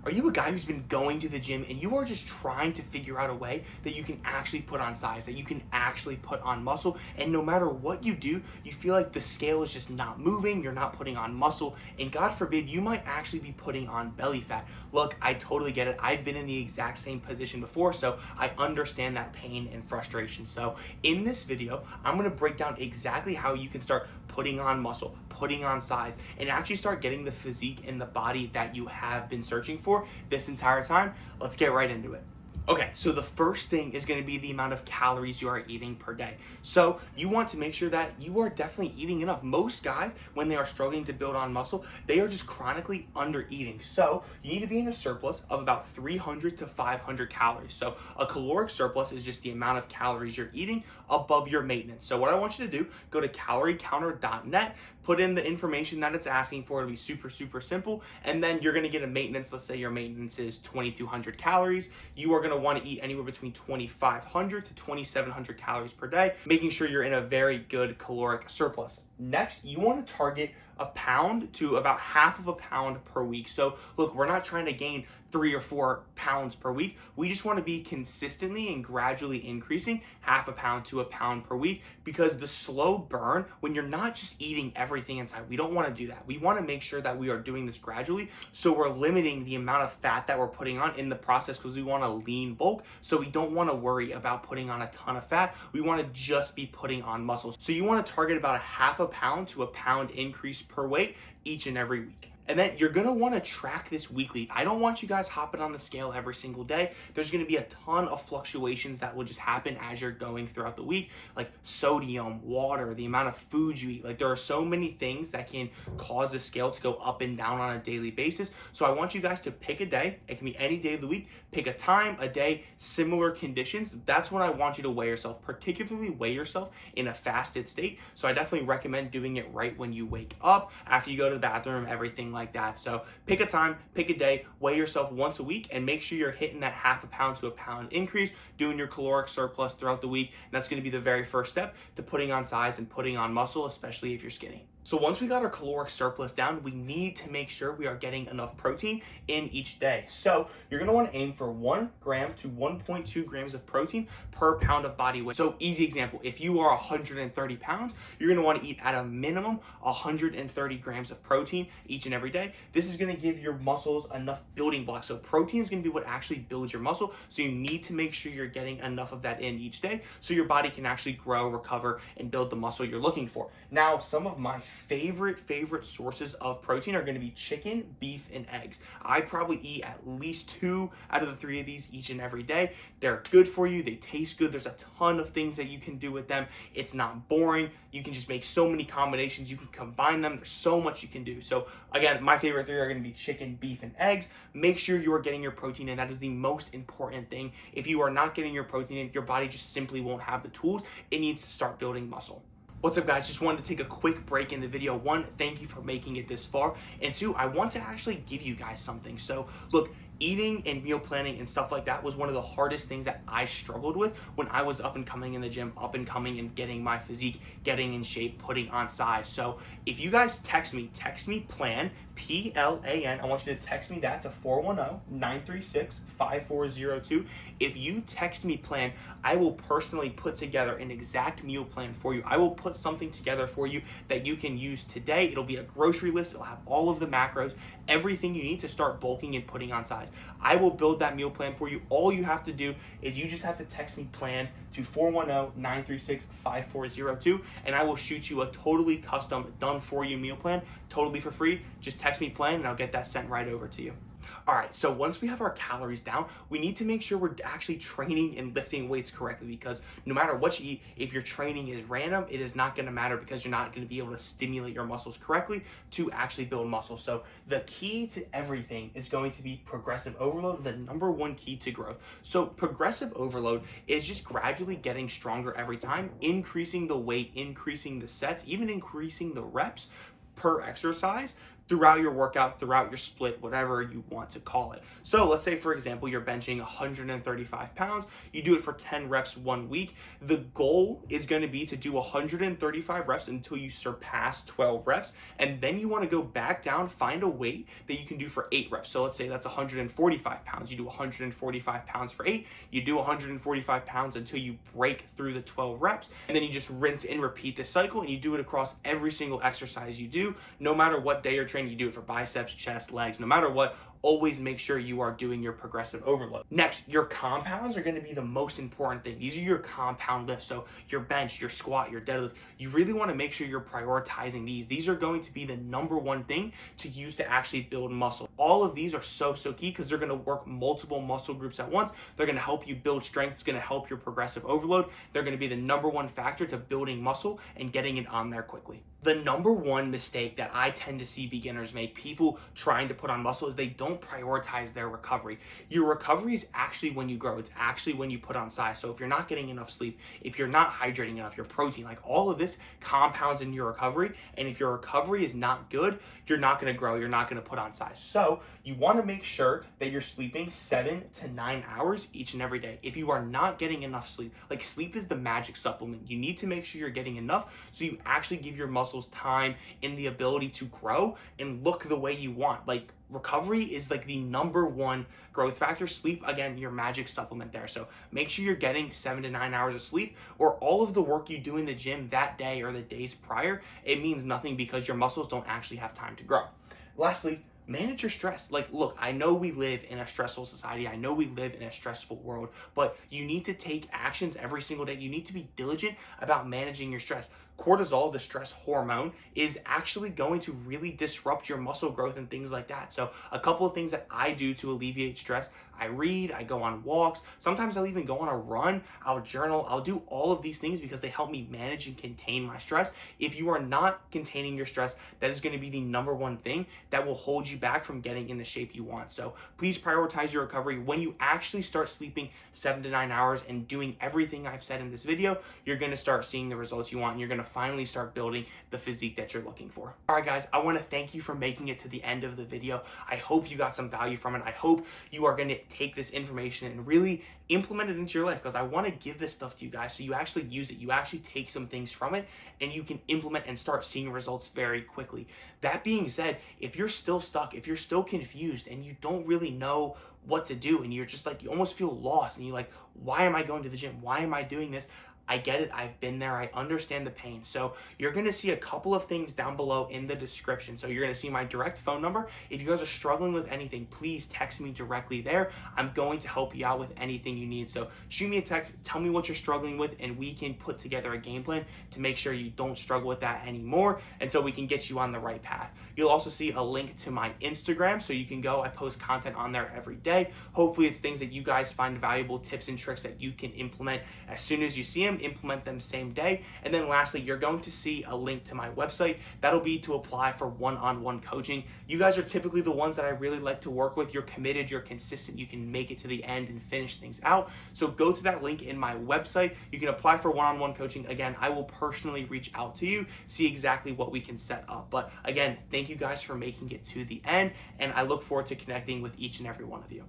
Are you a guy who's been going to the gym and you are just trying to figure out a way that you can actually put on size, that you can actually put on muscle, and no matter what you do, you feel like the scale is just not moving, you're not putting on muscle, and God forbid, you might actually be putting on belly fat? Look, I totally get it. I've been in the exact same position before, so I understand that pain and frustration. So in this video, I'm gonna break down exactly how you can start putting on muscle, putting on size, and actually start getting the physique and the body that you have been searching for this entire time. Let's get right into it. Okay, so the first thing is going to be the amount of calories you are eating per day. So you want to make sure that you are definitely eating enough. Most guys, when they are struggling to build on muscle, they are just chronically under eating. So you need to be in a surplus of about 300 to 500 calories. So a caloric surplus is just the amount of calories you're eating above your maintenance. So what I want you to do, go to caloriecounter.net, put in the information that it's asking for. It'll be super simple. And then you're going to get a maintenance. Let's say your maintenance is 2,200 calories. You are going to want to eat anywhere between 2,500 to 2,700 calories per day, making sure you're in a very good caloric surplus. Next, you want to target a pound to about half of a pound per week. So look, we're not trying to gain 3 or 4 pounds per week. We just want to be consistently and gradually increasing half a pound to a pound per week, because the slow burn, when you're not just eating everything inside, we don't want to do that. We want to make sure that we are doing this gradually. So we're limiting the amount of fat that we're putting on in the process, because we want to lean bulk. So we don't want to worry about putting on a ton of fat. We want to just be putting on muscle. So you want to target about a half a pound to a pound increase per weight each and every week. And then you're gonna wanna track this weekly. I don't want you guys hopping on the scale every single day. There's gonna be a ton of fluctuations that will just happen as you're going throughout the week, like sodium, water, the amount of food you eat. Like, there are so many things that can cause the scale to go up and down on a daily basis. So I want you guys to pick a day. It can be any day of the week. Pick a time, a day, similar conditions. That's when I want you to weigh yourself, particularly weigh yourself in a fasted state. So I definitely recommend doing it right when you wake up, after you go to the bathroom, everything like that. So pick a time, pick a day, weigh yourself once a week, and make sure you're hitting that half a pound to a pound increase, doing your caloric surplus throughout the week. And that's going to be the very first step to putting on size and putting on muscle, especially if you're skinny. So once we got our caloric surplus down, we need to make sure we are getting enough protein in each day. So you're gonna wanna aim for 1 gram to 1.2 grams of protein per pound of body weight. So easy example, if you are 130 pounds, you're gonna wanna eat at a minimum 130 grams of protein each and every day. This is gonna give your muscles enough building blocks. So protein is gonna be what actually builds your muscle. So you need to make sure you're getting enough of that in each day so your body can actually grow, recover, and build the muscle you're looking for. Now, some of my favorite sources of protein are going to be chicken, beef, and eggs. I probably eat at least 2 out of the 3 of these each and every day. They're good for you. They taste good. There's a ton of things that you can do with them. It's not boring. You can just make so many combinations. You can combine them. There's so much you can do. So again, my favorite 3 are going to be chicken, beef, and eggs. Make sure you are getting your protein in. That is the most important thing. If you are not getting your protein in, your body just simply won't have the tools. It needs to start building muscle. What's up, guys? Just wanted to take a quick break in the video. 1, thank you for making it this far. And 2, I want to actually give you guys something. So look, eating and meal planning and stuff like that was one of the hardest things that I struggled with when I was up and coming in the gym, up and coming and getting my physique, getting in shape, putting on size. So if you guys text me PLAN, PLAN. I want you to text me that to 410-936-5402. If you text me PLAN, I will personally put together an exact meal plan for you. I will put something together for you that you can use today. It'll be a grocery list. It'll have all of the macros, everything you need to start bulking and putting on size. I will build that meal plan for you. All you have to do is you just have to text me PLAN to 410-936-5402, and I will shoot you a totally custom, done for you meal plan, totally for free. Just text me PLAN and I'll get that sent right over to you. All right, so once we have our calories down, we need to make sure we're actually training and lifting weights correctly, because no matter what you eat, if your training is random, it is not gonna matter, because you're not gonna be able to stimulate your muscles correctly to actually build muscle. So the key to everything is going to be progressive overload, the number 1 key to growth. So progressive overload is just gradually getting stronger every time, increasing the weight, increasing the sets, even increasing the reps per exercise, throughout your workout, throughout your split, whatever you want to call it. So let's say, for example, you're benching 135 pounds. You do it for 10 reps 1 week. The goal is going to be to do 135 reps until you surpass 12 reps. And then you want to go back down, find a weight that you can do for 8 reps. So let's say that's 145 pounds. You do 145 pounds for 8. You do 145 pounds until you break through the 12 reps. And then you just rinse and repeat this cycle, and you do it across every single exercise you do, no matter what day you're training. You do it for biceps, chest, legs, no matter what. Always make sure you are doing your progressive overload. Next, your compounds are going to be the most important thing. These are your compound lifts. So your bench, your squat, your deadlift. You really want to make sure you're prioritizing these. These are going to be the number one thing to use to actually build muscle. All of these are so key because they're going to work multiple muscle groups at once. They're going to help you build strength. It's going to help your progressive overload. They're going to be the number one factor to building muscle and getting it on there quickly. The number one mistake that I tend to see beginners make, people trying to put on muscle, is they don't prioritize their recovery. Your recovery is actually when you grow. It's actually when you put on size. So if you're not getting enough sleep, if you're not hydrating enough, your protein, like all of this compounds in your recovery. And if your recovery is not good, you're not going to grow. You're not going to put on size. So you want to make sure that you're sleeping 7 to 9 hours each and every day. If you are not getting enough sleep, like sleep is the magic supplement. You need to make sure you're getting enough so you actually give your muscles time and the ability to grow and look the way you want. Like recovery is like the number one growth factor. Sleep, again, your magic supplement there. So make sure you're getting 7 to 9 hours of sleep, or all of the work you do in the gym that day or the days prior, it means nothing because your muscles don't actually have time to grow. Lastly, manage your stress. Like, look, I know we live in a stressful society. I know we live in a stressful world, but you need to take actions every single day. You need to be diligent about managing your stress. Cortisol, the stress hormone, is actually going to really disrupt your muscle growth and things like that. So a couple of things that I do to alleviate stress: I read, I go on walks, sometimes I'll even go on a run, I'll journal, I'll do all of these things because they help me manage and contain my stress. If you are not containing your stress, that is going to be the number one thing that will hold you back from getting in the shape you want. So please prioritize your recovery. When you actually start sleeping 7 to 9 hours and doing everything I've said in this video, you're going to start seeing the results you want, and you're going to finally start building the physique that you're looking for. All right, guys, I want to thank you for making it to the end of the video. I hope you got some value from it. I hope you are going to take this information and really implement it into your life, because I want to give this stuff to you guys so you actually use it. You actually take some things from it and you can implement and start seeing results very quickly. That being said, if you're still stuck, if you're still confused and you don't really know what to do, and you're just like, you almost feel lost and you're like, why am I going to the gym? Why am I doing this? I get it. I've been there. I understand the pain. So you're going to see a couple of things down below in the description. So you're going to see my direct phone number. If you guys are struggling with anything, please text me directly there. I'm going to help you out with anything you need. So shoot me a text, tell me what you're struggling with, and we can put together a game plan to make sure you don't struggle with that anymore, and so we can get you on the right path. You'll also see a link to my Instagram, so you can go. I post content on there every day. Hopefully it's things that you guys find valuable, tips and tricks that you can implement as soon as you see them. Implement them same day. And then lastly, you're going to see a link to my website. That'll be to apply for one-on-one coaching. You guys are typically the ones that I really like to work with. You're committed, you're consistent, you can make it to the end and finish things out. So go to that link in my website. You can apply for one-on-one coaching. Again, I will personally reach out to you, see exactly what we can set up. But again, thank you guys for making it to the end, and I look forward to connecting with each and every one of you.